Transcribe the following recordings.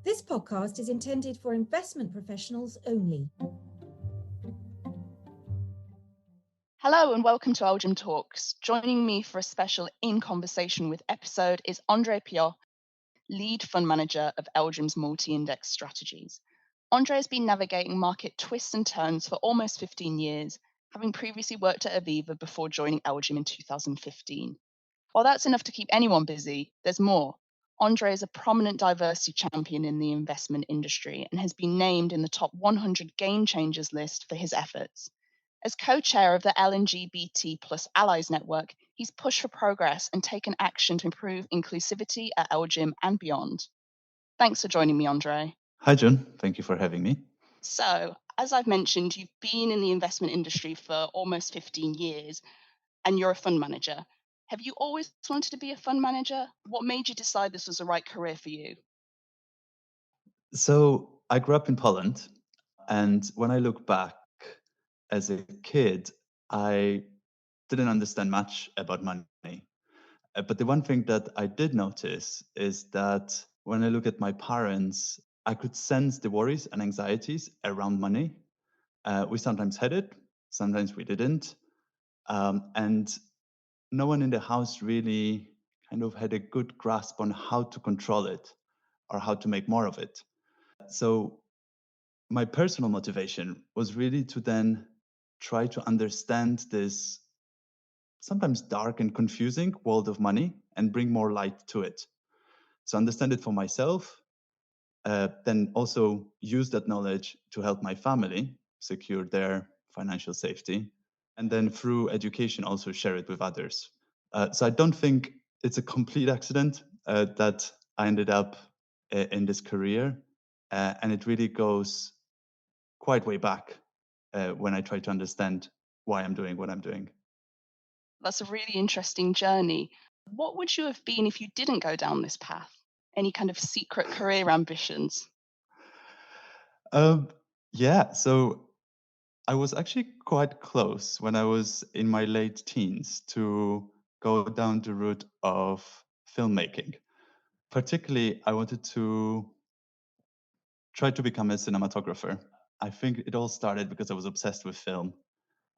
This podcast is intended for investment professionals only. Hello and welcome to LGIM Talks. Joining me for a special In Conversation with episode is Andrzej Pioch, lead fund manager of LGIM's multi-index strategies. Andrzej has been navigating market twists and turns for almost 15 years, having previously worked at Aviva before joining LGIM in 2015. While that's enough to keep anyone busy, there's more. Andrzej is a prominent diversity champion in the investment industry and has been named in the top 100 game changers list for his efforts. As co-chair of the L&GBT Allies Network, he's pushed for progress and taken action to improve inclusivity at LGIM and beyond. Thanks for joining me, Andrzej. Hi, Jun. Thank you for having me. So, as I've mentioned, you've been in the investment industry for almost 15 years and you're a fund manager. Have you always wanted to be a fund manager? What made you decide this was the right career for you? So I grew up in Poland, and when I look back as a kid, I didn't understand much about money. But the one thing that I did notice is that when I look at my parents, I could sense the worries and anxieties around money. We sometimes had it, sometimes we didn't. And no one in the house really kind of had a good grasp on how to control it or how to make more of it. So my personal motivation was really to then try to understand this sometimes dark and confusing world of money and bring more light to it. So understand it for myself, then also use that knowledge to help my family secure their financial safety, and then through education also share it with others. So I don't think it's a complete accident that I ended up in this career, and it really goes quite way back when I try to understand why I'm doing what I'm doing. That's a really interesting journey. What would you have been if you didn't go down this path? Any kind of secret career ambitions? Yeah, so I was actually quite close when I was in my late teens to go down the route of filmmaking. Particularly, I wanted to try to become a cinematographer. I think it all started because I was obsessed with film.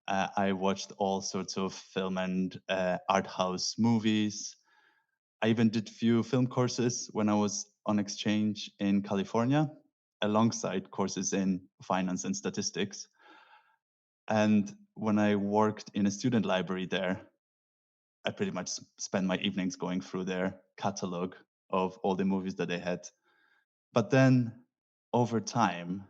I watched all sorts of film and art house movies. I even did few film courses when I was on exchange in California, alongside courses in finance and statistics. And when I worked in a student library there, I pretty much spent my evenings going through their catalog of all the movies that they had. But then over time,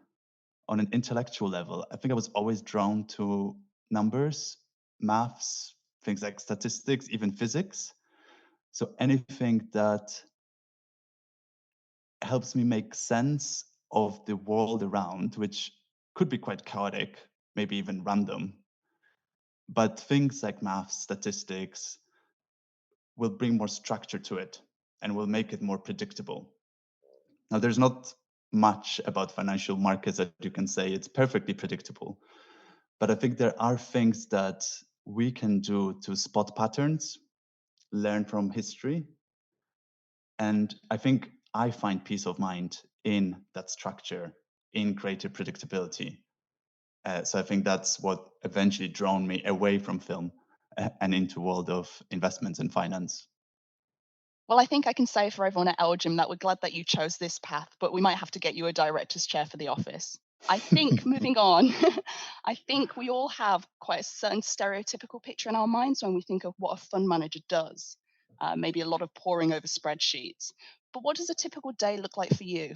on an intellectual level, I think I was always drawn to numbers, maths, things like statistics, even physics. So anything that helps me make sense of the world around, which could be quite chaotic, maybe even random. But things like maths, statistics will bring more structure to it and will make it more predictable. Now, there's not much about financial markets that you can say it's perfectly predictable. But I think there are things that we can do to spot patterns, learn from history. And I think I find peace of mind in that structure, in greater predictability. So I think that's what eventually drawn me away from film and into world of investments and finance. Well, I think I can say for everyone at LGIM that we're glad that you chose this path, but we might have to get you a director's chair for the office. I think moving on, I think we all have quite a certain stereotypical picture in our minds when we think of what a fund manager does. Maybe a lot of poring over spreadsheets. But what does a typical day look like for you?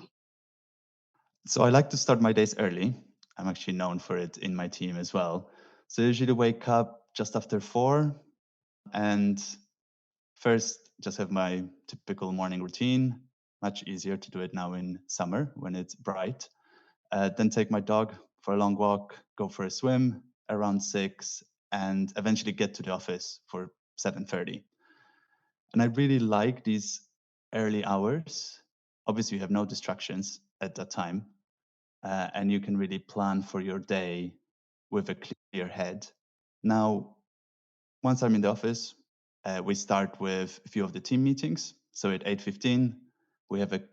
So I like to start my days early. I'm actually known for it in my team as well. So I usually wake up just after 4 and first just have my typical morning routine. Much easier to do it now in summer when it's bright. Then take my dog for a long walk, go for a swim around 6, and eventually get to the office for 7:30. And I really like these early hours. Obviously, you have no distractions at that time, and you can really plan for your day with a clear head. Now, once I'm in the office, we start with a few of the team meetings. So at 8:15, we have a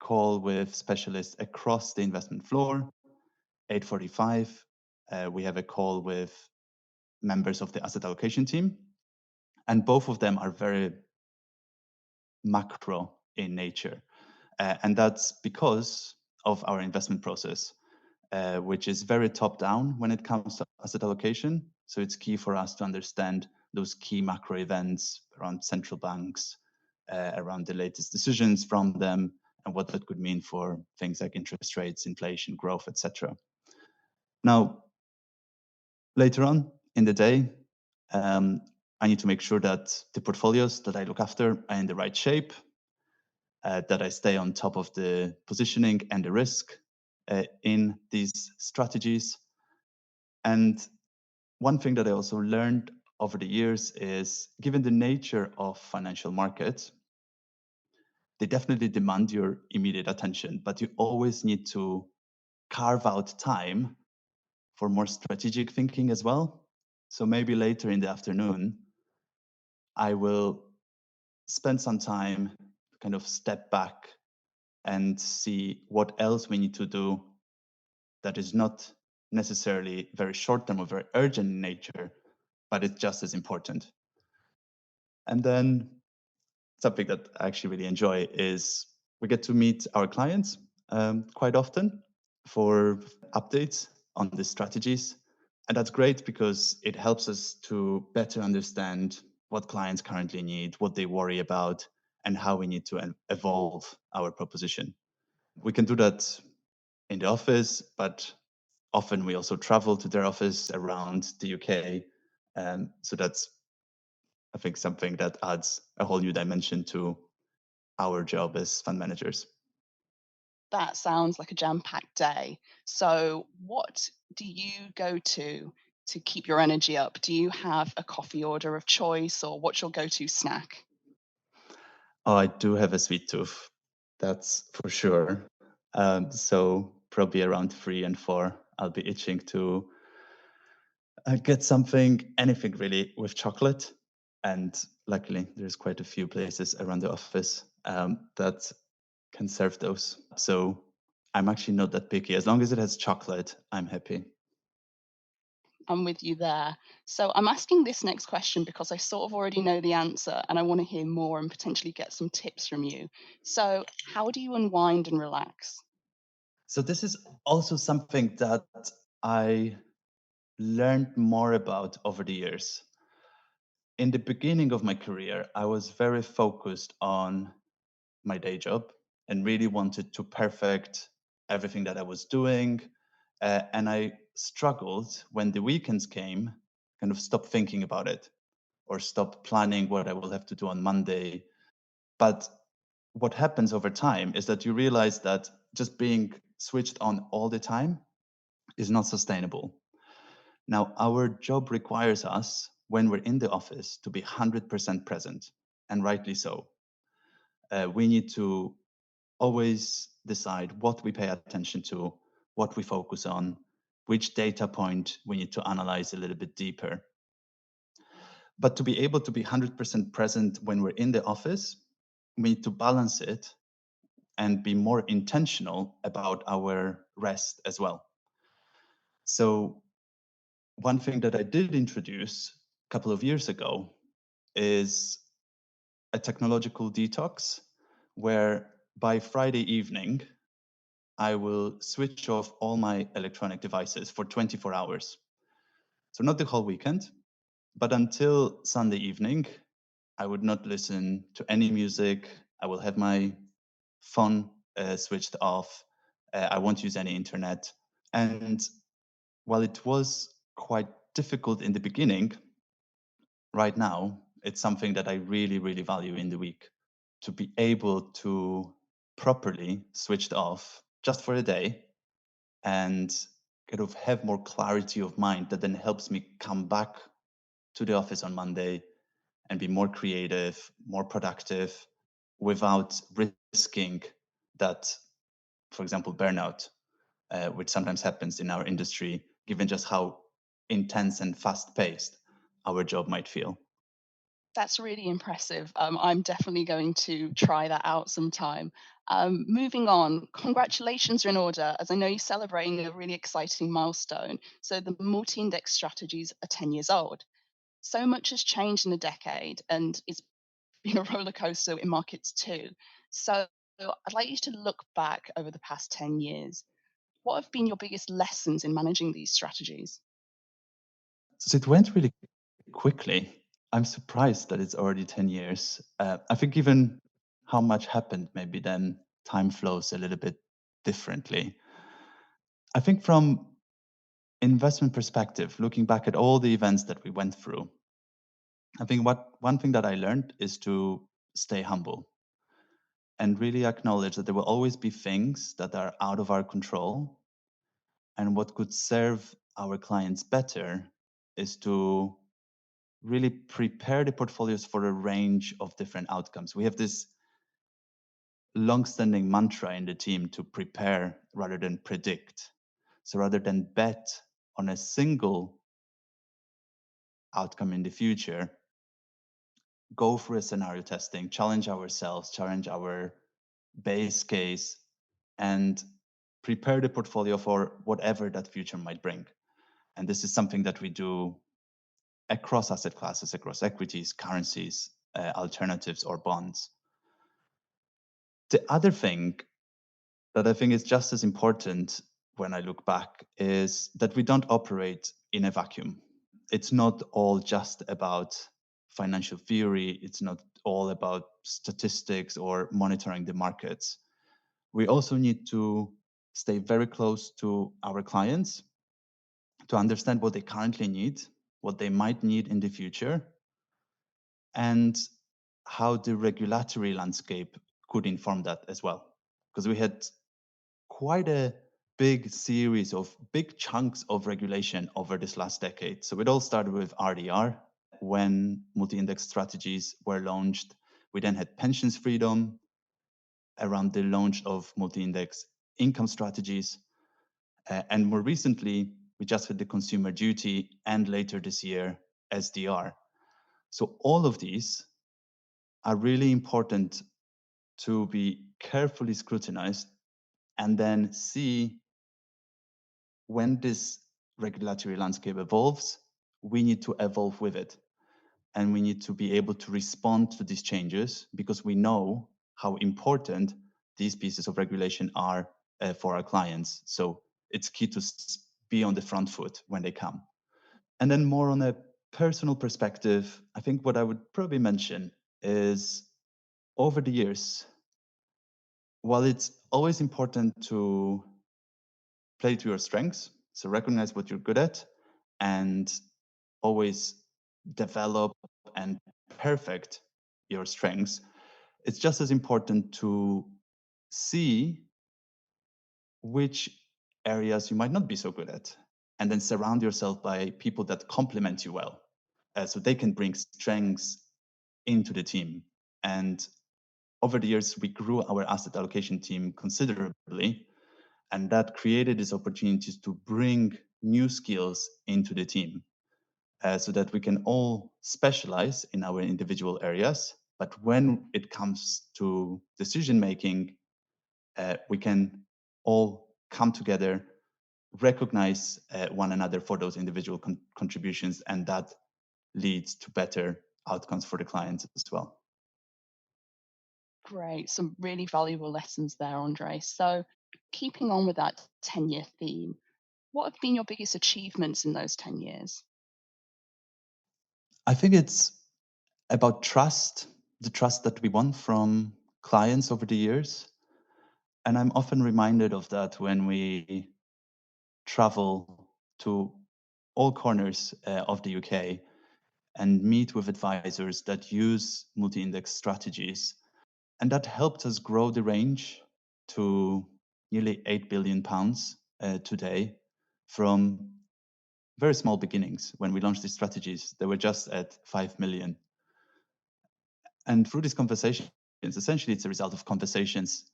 call with specialists across the investment floor. 8:45, we have a call with members of the asset allocation team. And both of them are very macro in nature. And that's because of our investment process, which is very top down when it comes to asset allocation. So it's key for us to understand those key macro events around central banks, around the latest decisions from them, and what that could mean for things like interest rates, inflation, growth, etc. Now, later on in the day, I need to make sure that the portfolios that I look after are in the right shape, that I stay on top of the positioning and the risk in these strategies. And one thing that I also learned over the years is, given the nature of financial markets, they definitely demand your immediate attention, but you always need to carve out time for more strategic thinking as well. So maybe later in the afternoon, I will spend some time, kind of step back and see what else we need to do that is not necessarily very short term or very urgent in nature, but it's just as important. And then something that I actually really enjoy is we get to meet our clients quite often for updates on the strategies. And that's great because it helps us to better understand what clients currently need, what they worry about, and how we need to evolve our proposition. We can do that in the office, but often we also travel to their office around the UK. So that's, I think, something that adds a whole new dimension to our job as fund managers. That sounds like a jam-packed day. So what do you go to keep your energy up? Do you have a coffee order of choice, or what's your go-to snack? Oh, I do have a sweet tooth, that's for sure. So probably around 3 and 4, I'll be itching to get something, anything really, with chocolate. And luckily, there's quite a few places around the office that can serve those. So I'm actually not that picky. As long as it has chocolate, I'm happy. I'm with you there. So I'm asking this next question because I sort of already know the answer and I want to hear more and potentially get some tips from you. So how do you unwind and relax? So this is also something that I learned more about over the years. In the beginning of my career, I was very focused on my day job and really wanted to perfect everything that I was doing. And I struggled when the weekends came, kind of stop thinking about it or stop planning what I will have to do on Monday. But what happens over time is that you realize that just being switched on all the time is not sustainable. Now, our job requires us, when we're in the office, to be 100% present, and rightly so. We need to always decide what we pay attention to, what we focus on, which data point we need to analyze a little bit deeper. But to be able to be 100% present when we're in the office, we need to balance it and be more intentional about our rest as well. So one thing that I did introduce a couple of years ago is a technological detox where by Friday evening, I will switch off all my electronic devices for 24 hours. So not the whole weekend, but until Sunday evening, I would not listen to any music. I will have my phone switched off. I won't use any internet. And while it was quite difficult in the beginning, right now, it's something that I really, really value in the week, to be able to properly switch it off just for a day and kind of have more clarity of mind that then helps me come back to the office on Monday and be more creative, more productive without risking that, for example, burnout, which sometimes happens in our industry, given just how intense and fast paced our job might feel. That's really impressive. I'm definitely going to try that out sometime. Moving on, congratulations are in order, as I know you're celebrating a really exciting milestone. So the multi-index strategies are 10 years old. So much has changed in a decade, and it's been a roller coaster in markets too. So I'd like you to look back over the past 10 years. What have been your biggest lessons in managing these strategies? So it went really quickly. I'm surprised that it's already 10 years. I think given how much happened, maybe then time flows a little bit differently. I think from investment perspective, looking back at all the events that we went through, I think one thing that I learned is to stay humble and really acknowledge that there will always be things that are out of our control. And what could serve our clients better is to really prepare the portfolios for a range of different outcomes. We have this long-standing mantra in the team to prepare rather than predict. So rather than bet on a single outcome in the future, go through a scenario testing, challenge ourselves, challenge our base case, and prepare the portfolio for whatever that future might bring. And this is something that we do across asset classes, across equities, currencies, alternatives, or bonds. The other thing that I think is just as important when I look back is that we don't operate in a vacuum. It's not all just about financial theory, it's not all about statistics or monitoring the markets. We also need to stay very close to our clients to understand what they currently need, what they might need in the future, and how the regulatory landscape could inform that as well. Because we had quite a big series of big chunks of regulation over this last decade. So it all started with RDR when multi-index strategies were launched. We then had pensions freedom around the launch of multi-index income strategies. And more recently, we just had the consumer duty and later this year, SDR. So all of these are really important to be carefully scrutinized and then see when this regulatory landscape evolves, we need to evolve with it. And we need to be able to respond to these changes because we know how important these pieces of regulation are for our clients. So it's key to be on the front foot when they come. And then more on a personal perspective, I think what I would probably mention is over the years, while it's always important to play to your strengths, so recognize what you're good at and always develop and perfect your strengths, it's just as important to see which areas you might not be so good at and then surround yourself by people that complement you well so they can bring strengths into the team. And over the years, we grew our asset allocation team considerably, and that created these opportunities to bring new skills into the team so that we can all specialize in our individual areas. But when it comes to decision making, we can all come together, recognize one another for those individual contributions, and that leads to better outcomes for the clients as well. Great, some really valuable lessons there, Andre. So keeping on with that 10-year theme, what have been your biggest achievements in those 10 years? I think it's about trust, the trust that we won from clients over the years. And I'm often reminded of that when we travel to all corners of the UK and meet with advisors that use multi-index strategies. And that helped us grow the range to nearly £8 billion today from very small beginnings. When we launched these strategies, they were just at 5 million. And through these conversations, essentially it's a result of conversations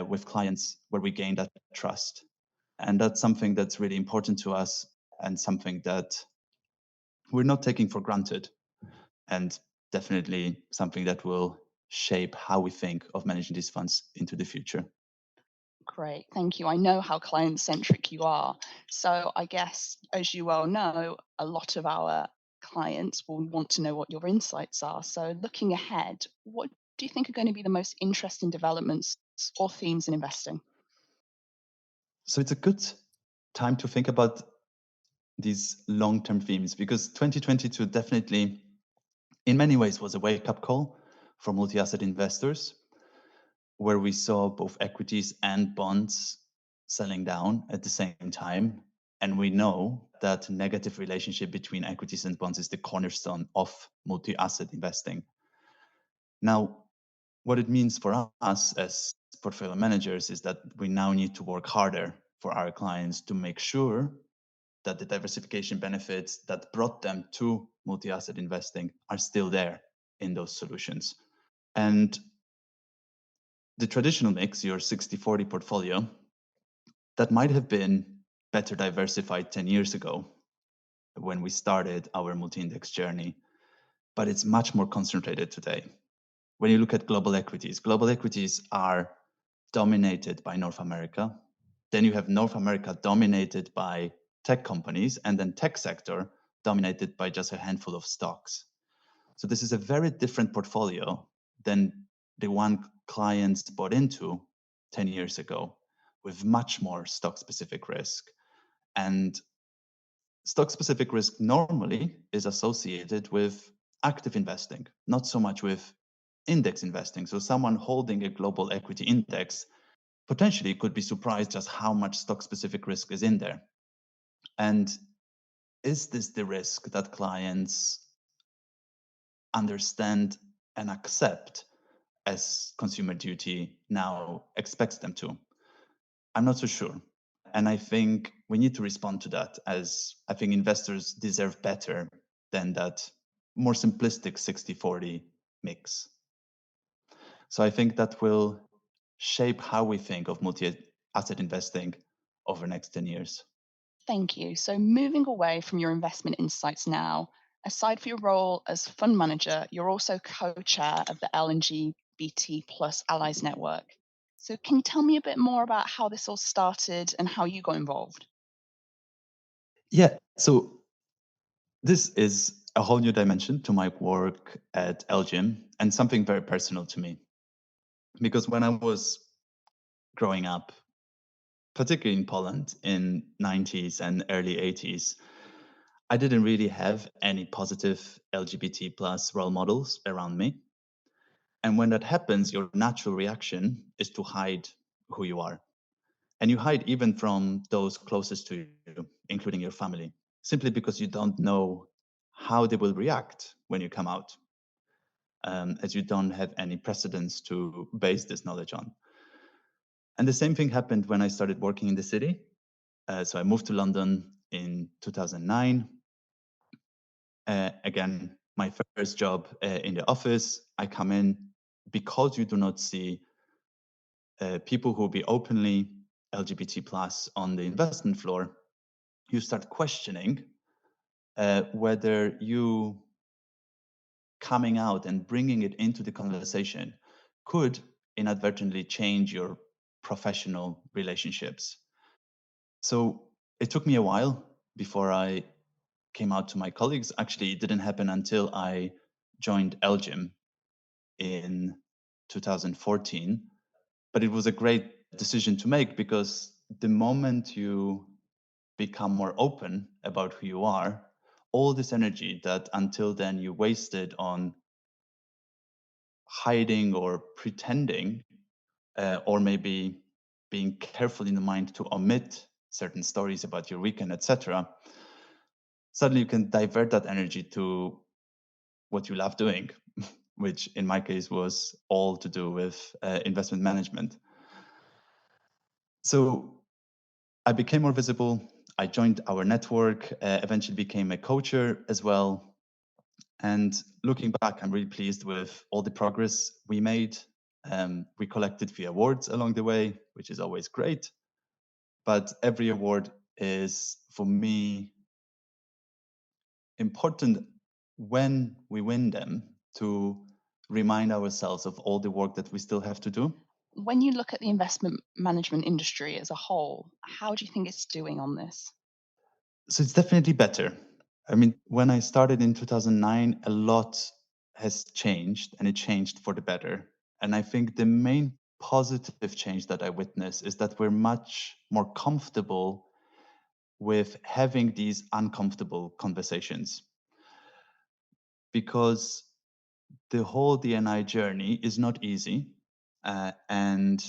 with clients where we gain that trust. And that's something that's really important to us and something that we're not taking for granted. And definitely something that will shape how we think of managing these funds into the future. Great, thank you. I know how client-centric you are. So I guess, as you well know, a lot of our clients will want to know what your insights are. So looking ahead, what do you think are going to be the most interesting developments or themes in investing? So it's a good time to think about these long-term themes, because 2022 definitely, in many ways, was a wake-up call for multi-asset investors, where we saw both equities and bonds selling down at the same time. And we know that negative relationship between equities and bonds is the cornerstone of multi-asset investing. Now, what it means for us as portfolio managers is that we now need to work harder for our clients to make sure that the diversification benefits that brought them to multi-asset investing are still there in those solutions. And the traditional mix, your 60-40 portfolio, that might have been better diversified 10 years ago when we started our multi-index journey, but it's much more concentrated today. When you look at global equities are dominated by North America. Then you have North America dominated by tech companies, and then tech sector dominated by just a handful of stocks. So this is a very different portfolio than the one clients bought into 10 years ago, with much more stock-specific risk. And stock-specific risk normally is associated with active investing, not so much with index investing. So someone holding a global equity index potentially could be surprised just how much stock-specific risk is in there. And is this the risk that clients understand and accept as Consumer Duty now expects them to? I'm not so sure. And I think we need to respond to that, as I think investors deserve better than that more simplistic 60-40 mix. So I think that will shape how we think of multi-asset investing over the next 10 years. Thank you. So moving away from your investment insights now, aside from your role as fund manager, you're also co-chair of the L&GBT Allies Network. So can you tell me a bit more about how this all started and how you got involved? Yeah, so this is a whole new dimension to my work at LGIM and something very personal to me. Because when I was growing up, particularly in Poland in 90s and early 80s, I didn't really have any positive LGBT plus role models around me. And when that happens, your natural reaction is to hide who you are. And you hide even from those closest to you, including your family, simply because you don't know how they will react when you come out, as you don't have any precedents to base this knowledge on. And the same thing happened when I started working in the city. So I moved to London in 2009. Again, my first job in the office, I come in because you do not see people who will be openly LGBT plus on the investment floor. You start questioning whether you coming out and bringing it into the conversation could inadvertently change your professional relationships. So it took me a while before I came out to my colleagues. Actually, it didn't happen until I joined LGIM in 2014. But it was a great decision to make, because the moment you become more open about who you are, all this energy that until then you wasted on hiding or pretending, or maybe being careful in the mind to omit certain stories about your weekend, etc., suddenly you can divert that energy to what you love doing, which in my case was all to do with investment management. So I became more visible. I joined our network, eventually became a coacher as well. And looking back, I'm really pleased with all the progress we made. We collected the awards along the way, which is always great. But every award is, for me, important when we win them to remind ourselves of all the work that we still have to do. When you look at the investment management industry as a whole, how do you think it's doing on this? So it's definitely better. I mean, when I started in 2009, a lot has changed, and it changed for the better. And I think the main positive change that I witness is that we're much more comfortable with having these uncomfortable conversations, because the whole D&I journey is not easy, and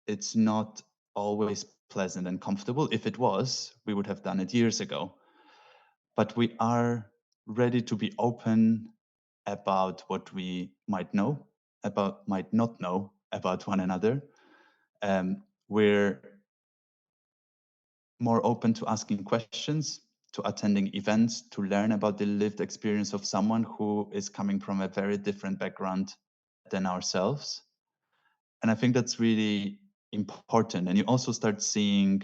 it's not always pleasant and comfortable. If it was, we would have done it years ago. But we are ready to be open about what we might know, might not know about one another. We're more open to asking questions, to attending events, to learn about the lived experience of someone who is coming from a very different background than ourselves. And I think that's really important. And you also start seeing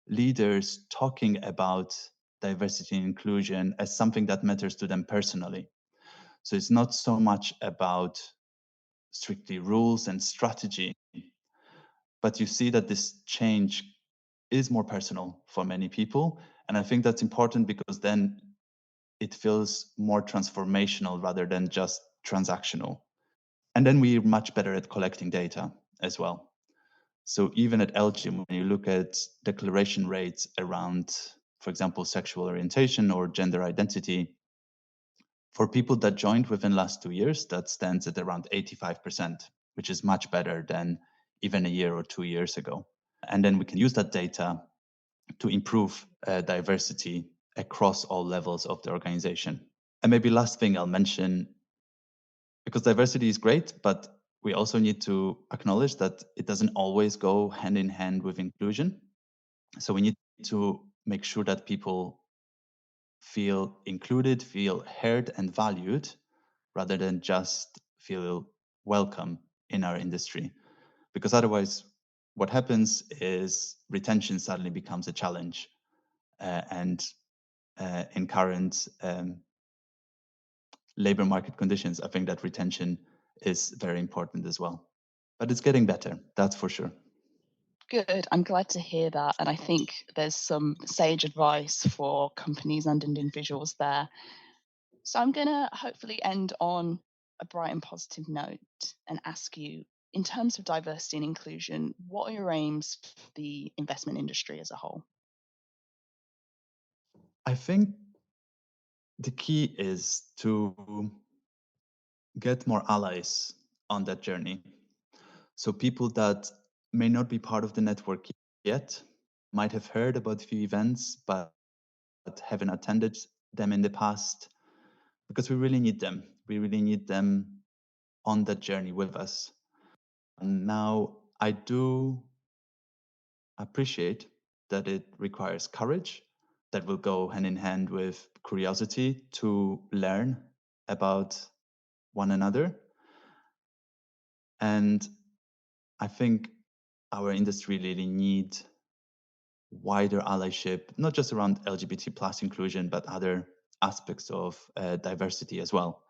leaders talking about diversity and inclusion as something that matters to them personally. So it's not so much about strictly rules and strategy, but you see that this change is more personal for many people. And I think that's important, because then it feels more transformational rather than just transactional. And then we're much better at collecting data as well. So even at LGIM, when you look at declaration rates around, for example, sexual orientation or gender identity, for people that joined within the last 2 years, that stands at around 85%, which is much better than even a year or 2 years ago. And then we can use that data to improve diversity across all levels of the organization. And maybe last thing I'll mention, because diversity is great, but we also need to acknowledge that it doesn't always go hand in hand with inclusion. So we need to make sure that people feel included, feel heard and valued, rather than just feel welcome in our industry. Because otherwise, what happens is retention suddenly becomes a challenge. And in current labor market conditions, I think that retention is very important as well. But it's getting better, that's for sure. Good. I'm glad to hear that. And I think there's some sage advice for companies and individuals there. So I'm going to hopefully end on a bright and positive note and ask you, in terms of diversity and inclusion, what are your aims for the investment industry as a whole? I think the key is to get more allies on that journey. So people that may not be part of the network yet, might have heard about a few events, but haven't attended them in the past, because we really need them. We really need them on that journey with us. And now, I do appreciate that it requires courage, that will go hand in hand with curiosity to learn about one another. And I think our industry really needs wider allyship, not just around LGBT plus inclusion, but other aspects of diversity as well.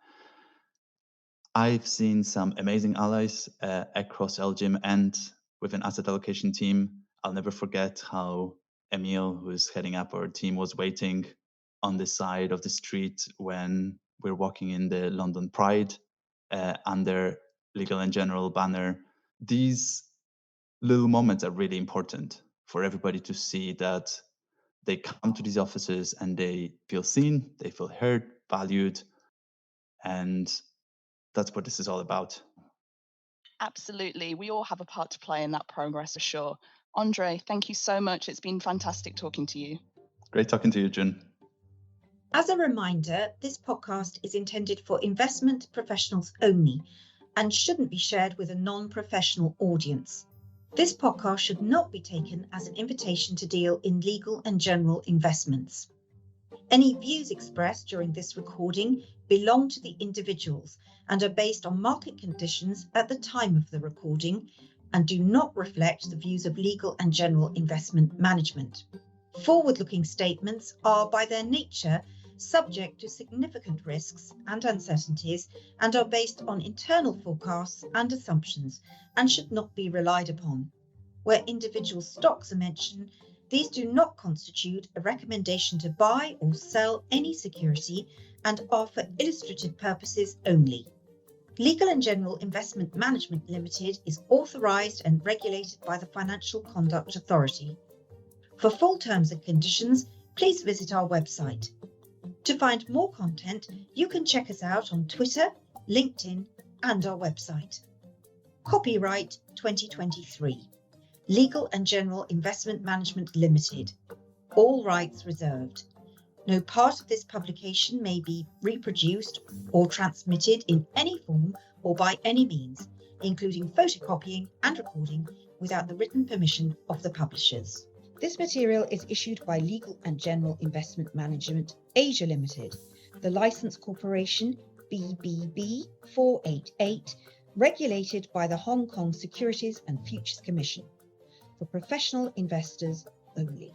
I've seen some amazing allies across LGIM and within asset allocation team. I'll never forget how Emil, who's heading up our team, was waiting on the side of the street when we're walking in the London Pride under Legal and General banner. These little moments are really important for everybody to see that they come to these offices and they feel seen, they feel heard, valued, and that's what this is all about. Absolutely. We all have a part to play in that progress for sure. Andrzej, thank you so much. It's been fantastic talking to you. Great talking to you, Jun. As a reminder, this podcast is intended for investment professionals only and shouldn't be shared with a non-professional audience. This podcast should not be taken as an invitation to deal in legal and general investments. Any views expressed during this recording belong to the individuals and are based on market conditions at the time of the recording and do not reflect the views of legal and general investment management. Forward-looking statements are, by their nature, subject to significant risks and uncertainties, and are based on internal forecasts and assumptions and should not be relied upon. Where individual stocks are mentioned, these do not constitute a recommendation to buy or sell any security and are for illustrative purposes only. Legal & General Investment Management Limited is authorised and regulated by the Financial Conduct Authority. For full terms and conditions, please visit our website. To find more content, you can check us out on Twitter, LinkedIn, and our website. Copyright 2023. Legal & General Investment Management Limited. All rights reserved. No part of this publication may be reproduced or transmitted in any form or by any means, including photocopying and recording, without the written permission of the publishers. This material is issued by Legal & General Investment Management Asia Limited, the Licence Corporation BBB 488, regulated by the Hong Kong Securities and Futures Commission, for professional investors only.